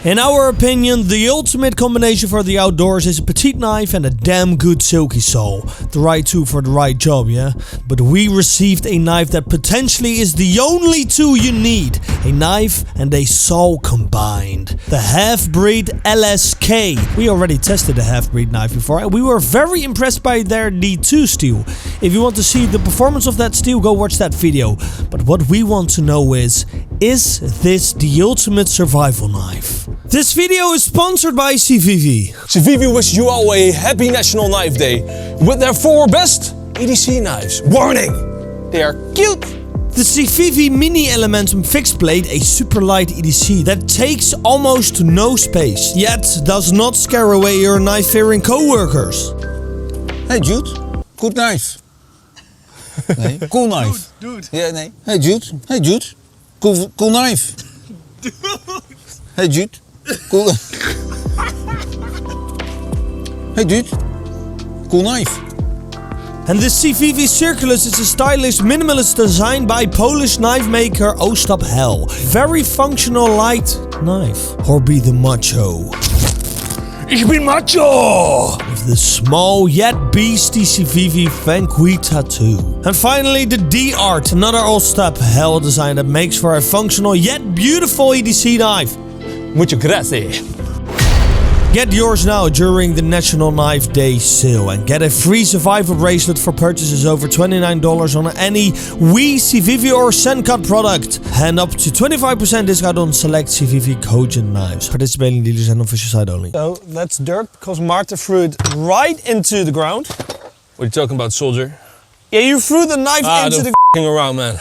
In our opinion, the ultimate combination for the outdoors is a petite knife and a damn good silky saw. The right tool for the right job, yeah? But we received a knife that potentially is the only tool you need. A knife and a saw combined. The half-breed LSK. We already tested a half-breed knife before and we were very impressed by their D2 steel. If you want to see the performance of that steel, go watch that video. But what we want to know is this the ultimate survival knife? This video is sponsored by CVV. CVV wishes you all a happy National Knife Day with their 4 best EDC knives. Warning! They are cute! The CVV Mini Elementum fixed blade, a super light EDC that takes almost no space, yet does not scare away your knife-fearing co-workers. Hey Jude, good knife. Nee, cool knife. Dude. Ja, nee. Hey Jude, cool knife. Dude. Hey Jude, cool. Hey Jude, cool knife. And the CVV Circulus is a stylish minimalist design by Polish knife maker Ostap Hell. Very functional light knife. Or be the macho. Ich bin macho! With the small yet beastie CVV Vanqui tattoo. And finally the D-Art, another Ostap Hell design that makes for a functional yet beautiful EDC knife. Mucho gracias. Get yours now during the National Knife Day sale and get a free survival bracelet for purchases over $29 on any Wii, CVV or Sencut product. And up to 25% discount on select CVV Cogent knives. Participating dealers and official site only. So that's dirt because Martin threw it right into the ground. What are you talking about, soldier? Yeah, you threw the knife into the f***ing around, man.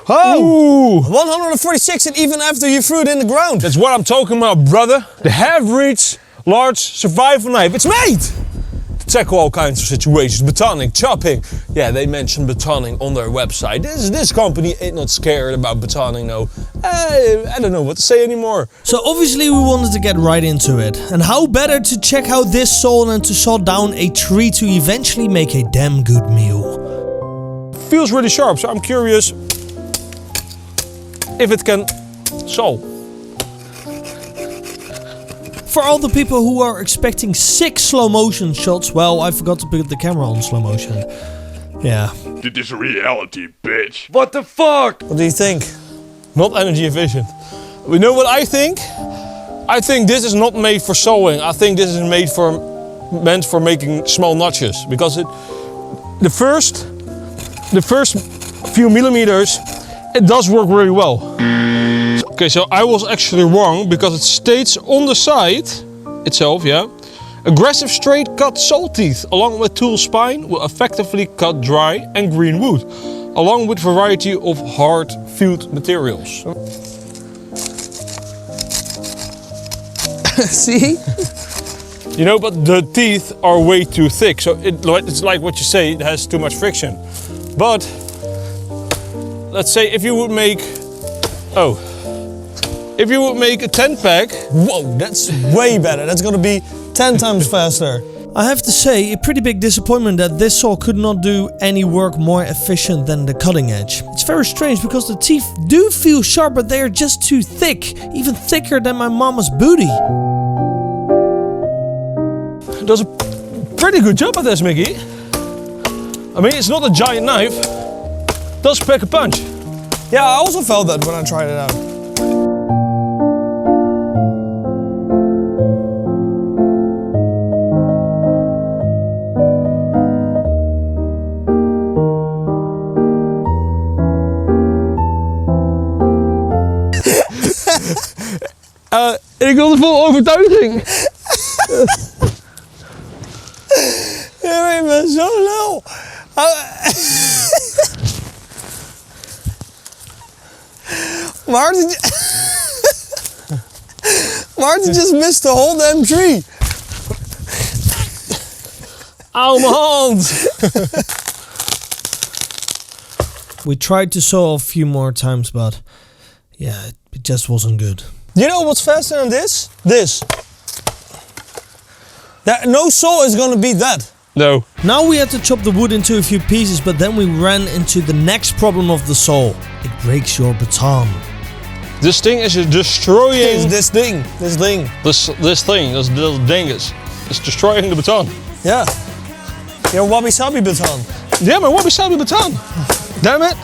Oh! 146 and even after you threw it in the ground. That's what I'm talking about, brother. The half-breed large survival knife. It's made to tackle all kinds of situations. Batoning, chopping. Yeah, they mentioned batoning on their website. This company ain't not scared about batoning, no. I don't know what to say anymore. So obviously we wanted to get right into it. And how better to check out this saw than to saw down a tree to eventually make a damn good meal. Feels really sharp, so I'm curious if it can saw. For all the people who are expecting 6 slow motion shots, well, I forgot to put the camera on slow motion. Yeah. Dit is reality, bitch. What the fuck? What do you think? Not energy efficient. You know what I think? I think this is not made for sewing. I think this is meant for making small notches, because the first few millimeters, it does work really well. Okay, so I was actually wrong, because it states on the side itself, yeah, aggressive straight cut saw teeth along with tool spine will effectively cut dry and green wood, along with variety of hard field materials. See? You know, but the teeth are way too thick, so it's like what you say, it has too much friction. But let's say if you would make a 10 pack, whoa, that's way better. That's gonna be 10 times faster. I have to say, a pretty big disappointment that this saw could not do any work more efficient than the cutting edge. It's very strange because the teeth do feel sharp, but they are just too thick. Even thicker than my mama's booty. does a pretty good job at this, Mikkie. I mean, it's not a giant knife. Does pack a punch. Yeah, I also felt that when I tried it out. Ik wilde vol overtuiging. Ja, maar je bent zo lul. Martin just missed the whole damn tree. Ow, my hand. We tried to saw a few more times, but yeah, it just wasn't good. You know what's faster than this? This. No saw is gonna beat that. No. Now we had to chop the wood into a few pieces, but then we ran into the next problem of the saw. It breaks your baton. This thing is destroying... This thing. This thing, this little dingus. It's destroying the baton. Yeah. Your wabi-sabi baton. Yeah, my wabi-sabi baton. Damn it.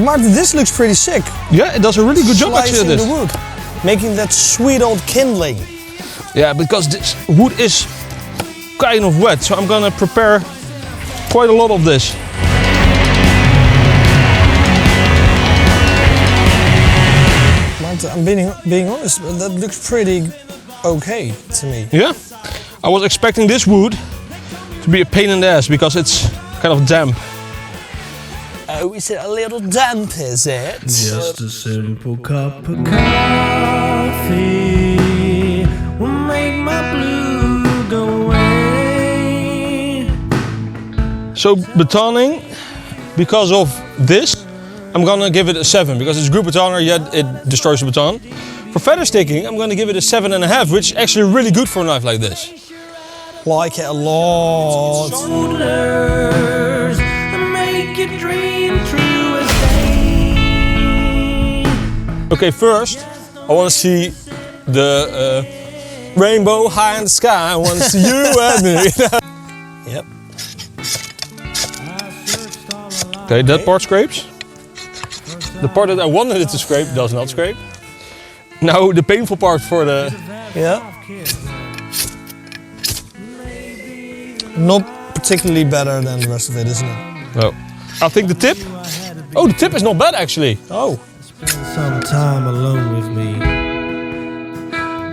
Martin, this looks pretty sick. Yeah, it does a really good job actually at Slicing this. the wood, making that sweet old kindling. Yeah, because this wood is kind of wet, so I'm gonna prepare quite a lot of this. Martin, I'm being honest, but that looks pretty okay to me. Yeah, I was expecting this wood to be a pain in the ass because it's kind of damp. Oh, is it a little damp, is it? Just a simple cup of coffee will make my blue go away. So betoning, because of this, I'm gonna give it a 7 because it's good betoner, yet it destroys the baton. For feather sticking, I'm gonna give it a 7.5, which is actually really good for a knife like this. Like it a lot. Shoulders and make your dream true as day. Okay, first, I wanna see the rainbow high in the sky. I wanna see you and me. Yep. Okay, that part scrapes. The part that I wanted it to scrape does not scrape. Now the painful part for the... Yeah. Not particularly better than the rest of it, isn't it? No. I think the tip... Oh, the tip is not bad actually. Oh. Spend some time alone with me.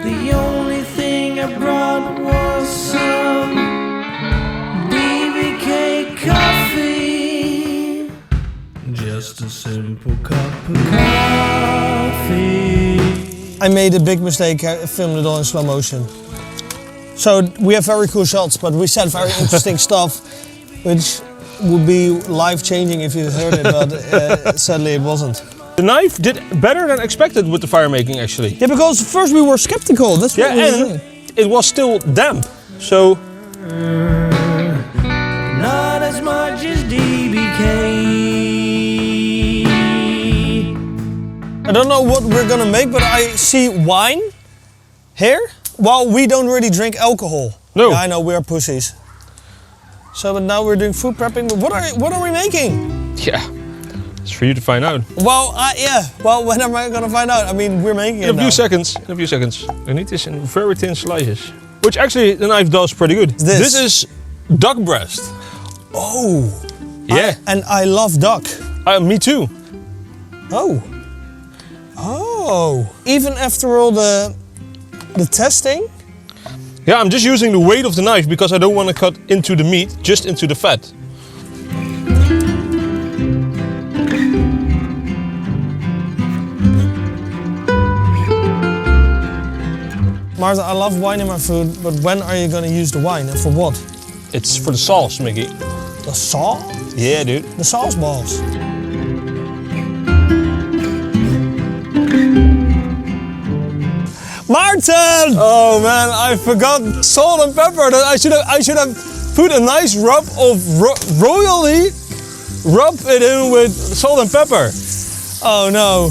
The only thing I brought was some BBK coffee. Just a simple cup of coffee. I made a big mistake, I filmed it all in slow motion. So we have very cool shots, but we said very interesting stuff, which would be life-changing if you heard it, but sadly it wasn't. The knife did better than expected with the fire making actually. Yeah, because first we were skeptical. That's what Yeah, we were and doing. it was still damp. So Not as much as DBK. I don't know what we're gonna make, but I see wine here. Well, we don't really drink alcohol. No. Yeah, I know we're pussies. So, but now we're doing food prepping. But what are we making? yeah, it's for you to find out. Well, yeah. Well, when am I gonna find out? I mean, we're making it In a few now. seconds. In a few seconds. I need this in very thin slices. Which actually the knife does pretty good. This is duck breast. Oh. Yeah. And I love duck. Me too. Oh. Oh. Even after all the testing. Yeah, I'm just using the weight of the knife because I don't want to cut into the meat, just into the fat. Martha, I love wine in my food, but when are you gonna use the wine and for what? It's for the sauce, Mikkie. The sauce? Yeah, dude. The sauce balls. Martin! Oh man, I forgot salt and pepper. I should have put a nice rub of royally rub it in with salt and pepper. Oh no.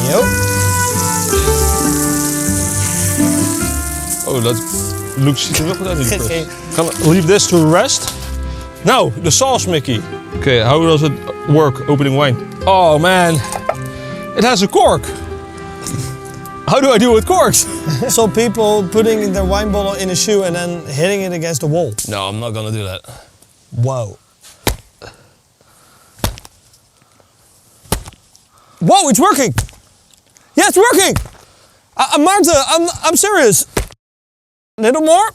Yep. Oh, dat ziet er wel goed uit in de press. Can I leave this to rest? Now, the sauce, Mikkie. Okay, how does it work opening wine? Oh man, it has a cork. How do I do with corks? So people putting their wine bottle in a shoe and then hitting it against the wall. No, I'm not gonna do that. Whoa. Whoa, it's working! Yeah, it's working! Marta, I'm serious. A little more.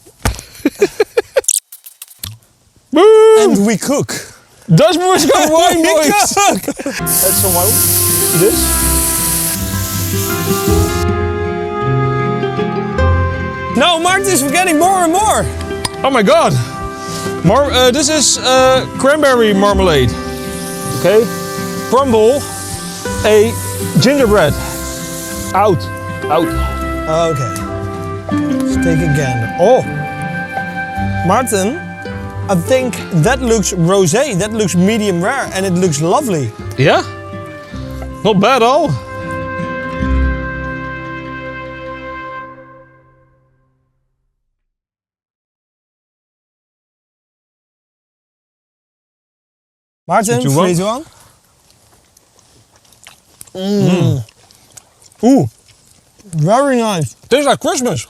Boom! And we cook. Dutch boys got wine, We boys! cook! Add some wine to this. No, Martin's getting more and more. Oh my god! This is cranberry marmalade. Okay? Crumble a gingerbread. Out. Okay. Let's take a gander. Oh! Martin, I think that looks rosé. That looks medium rare and it looks lovely. Yeah? Not bad at all. Martin, 3, 2, 1. 3, 2, 1. Ooh, very nice. Tastes like Christmas.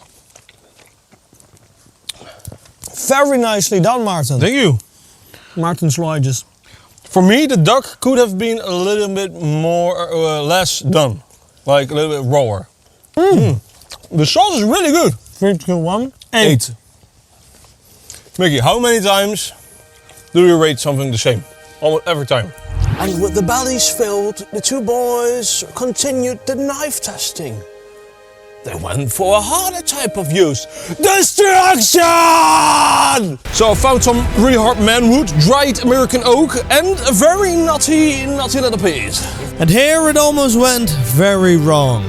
Very nicely done, Martin. Thank you. Martin slides. For me, the duck could have been a little bit more, less done. Like a little bit rawer. The sauce is really good. 3, 2, 1. 8. Mikkie, how many times do you rate something the same? Almost every time. And with the bellies filled, the two boys continued the knife testing. They went for a harder type of use. Destruction! So I found some really hard manwood, dried American oak, and a very nutty little piece. And here it almost went very wrong.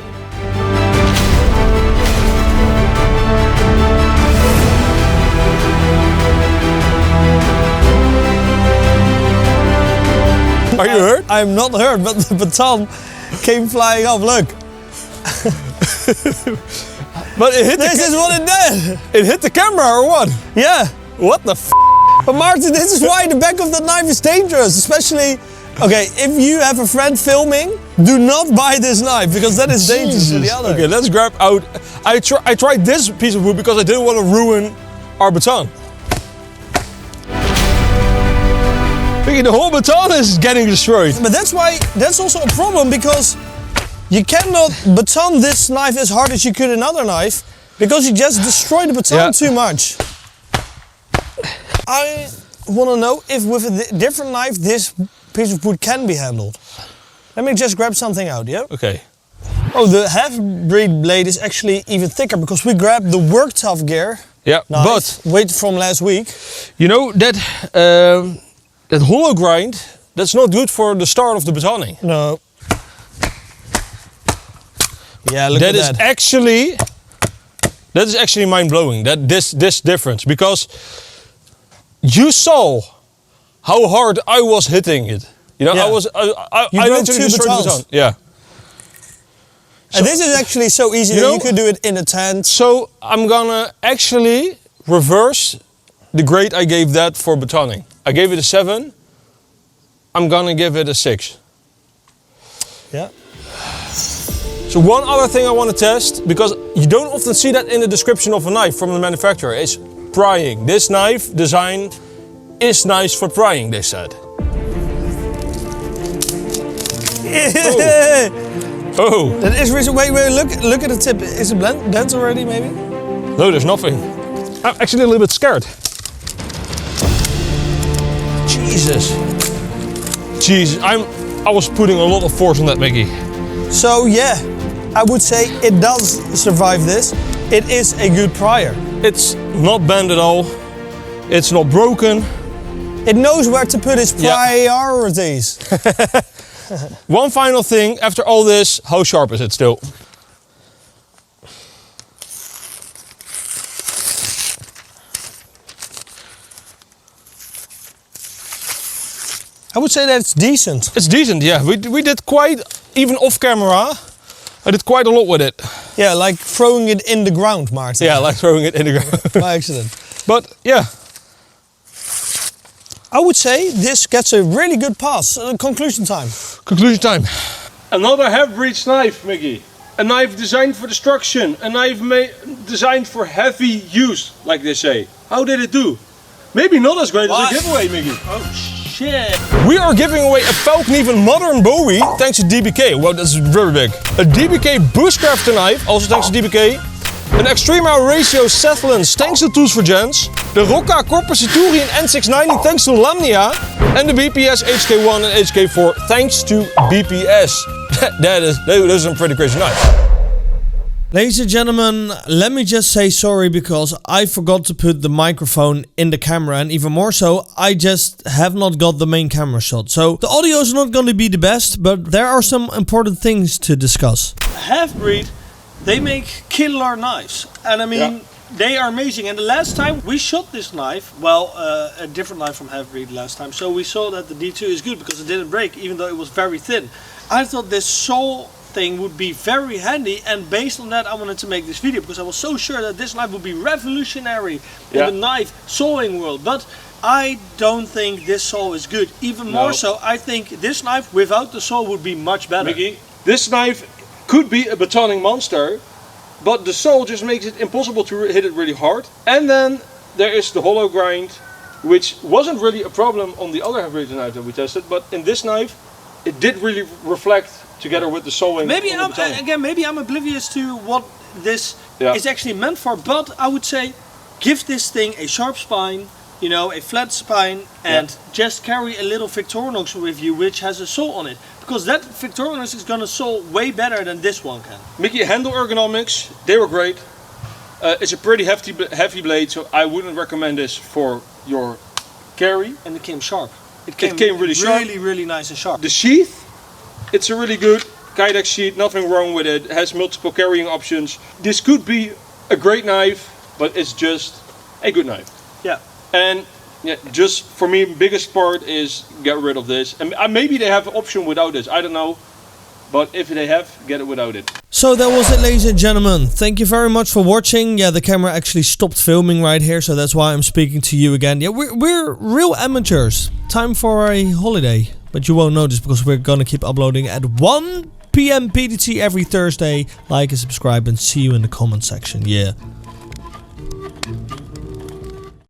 Are you hurt? I'm not hurt, but the baton came flying off. Look. But it hit This is what it did. it hit the camera or what? Yeah. What the f? But Martin, this is why the back of the knife is dangerous. Especially, okay, if you have a friend filming, do not buy this knife because that is dangerous to the other. Okay, let's grab out. I tried this piece of wood because I didn't want to ruin our baton. Mikkie, the whole baton is getting destroyed. But that's also a problem because you cannot baton this knife as hard as you could another knife because you just destroy the baton too much. I want to know if with a different knife this piece of wood can be handled. Let me just grab something out, yeah? Okay. Oh, the half-breed blade is actually even thicker because we grabbed the Work Tough gear Yeah, knife, but weight from last week. you know that that hollow grind, that's not good for the start of the batoning. No. Yeah, look That at is that. actually mind-blowing, that this difference, because you saw how hard I was hitting it. You know, Yeah. I broke literally two destroyed the batons. baton. Yeah. And this is actually so easy You that know- you could do it in a tent. So I'm gonna actually reverse the grade I gave that for batoning. I gave it a 7. I'm gonna give it a 6. Yeah. So one other thing I want to test, because you don't often see that in the description of a knife from the manufacturer, is prying. This knife design is nice for prying, they said. Oh, That is reason. Wait, look at the tip. Is it bent already, maybe? no, there's nothing. I'm actually a little bit scared. Jesus, I was putting a lot of force on that, Mikkie. So yeah, I would say it does survive this. It is a good prior. It's not bent at all. It's not broken. It knows where to put its Yeah. priorities. One final thing, after all this, how sharp is it still? I would say that it's decent. It's decent, yeah. We did quite, even off camera, I did quite a lot with it. Yeah, like throwing it in the ground, Martin. Yeah, like throwing it in the ground. By accident. But yeah, I would say this gets a really good pass. Conclusion time. conclusion time. Another half-breech knife, Mikkie. A knife designed for destruction. A knife designed for heavy use, like they say. How did it do? Maybe not as great as a giveaway, Mikkie. Oh, shit. We are giving away a Falcon even modern Bowie thanks to DBK. Wow, that's very big. A DBK Bushcraft knife, also thanks to DBK. An Extreme Hour Ratio Sethlins thanks to Tools for Gents. The Rocca Corpus Centurion N690 thanks to Lamnia. And the BPS HK1 and HK4 thanks to BPS. Those are some pretty crazy knives. Ladies and gentlemen, let me just say sorry because I forgot to put the microphone in the camera, and even more so, I just have not got the main camera shot. So the audio is not going to be the best, but there are some important things to discuss. Half-breed, they make killer knives. And I mean, they are amazing. And the last time we shot this knife, well, a different knife from Half-breed last time. So we saw that the D2 is good because it didn't break, even though it was very thin. I thought this sole thing would be very handy, and based on that I wanted to make this video because I was so sure that this knife would be revolutionary in the knife sawing world. But I don't think this saw is good. Even more so, I think this knife without the saw would be much better. Mikkie, this knife could be a batoning monster, but the saw just makes it impossible to hit it really hard. And then there is the hollow grind, which wasn't really a problem on the other Half-breed knife that we tested, but in this knife it did really reflect together with the sewing. Maybe I'm oblivious to what this is actually meant for, but I would say give this thing a sharp spine, you know, a flat spine, and just carry a little Victorinox with you which has a saw on it, because that Victorinox is gonna saw way better than this one can. Mikkie, handle ergonomics, they were great. It's a pretty heavy blade, so I wouldn't recommend this for your carry. And it came sharp. It came really sharp. Really nice and sharp. The sheath, it's a really good Kydex sheath, nothing wrong with it. It has multiple carrying options. This could be a great knife, but it's just a good knife. Yeah. And just for me, biggest part is get rid of this. And maybe they have an option without this, I don't know. But if they have, get it without it. So that was it, ladies and gentlemen. Thank you very much for watching. Yeah, the camera actually stopped filming right here, so that's why I'm speaking to you again. Yeah, we're real amateurs. Time for a holiday. But you won't notice because we're gonna keep uploading at 1 PM PDT every Thursday. Like and subscribe and see you in the comment section. Yeah.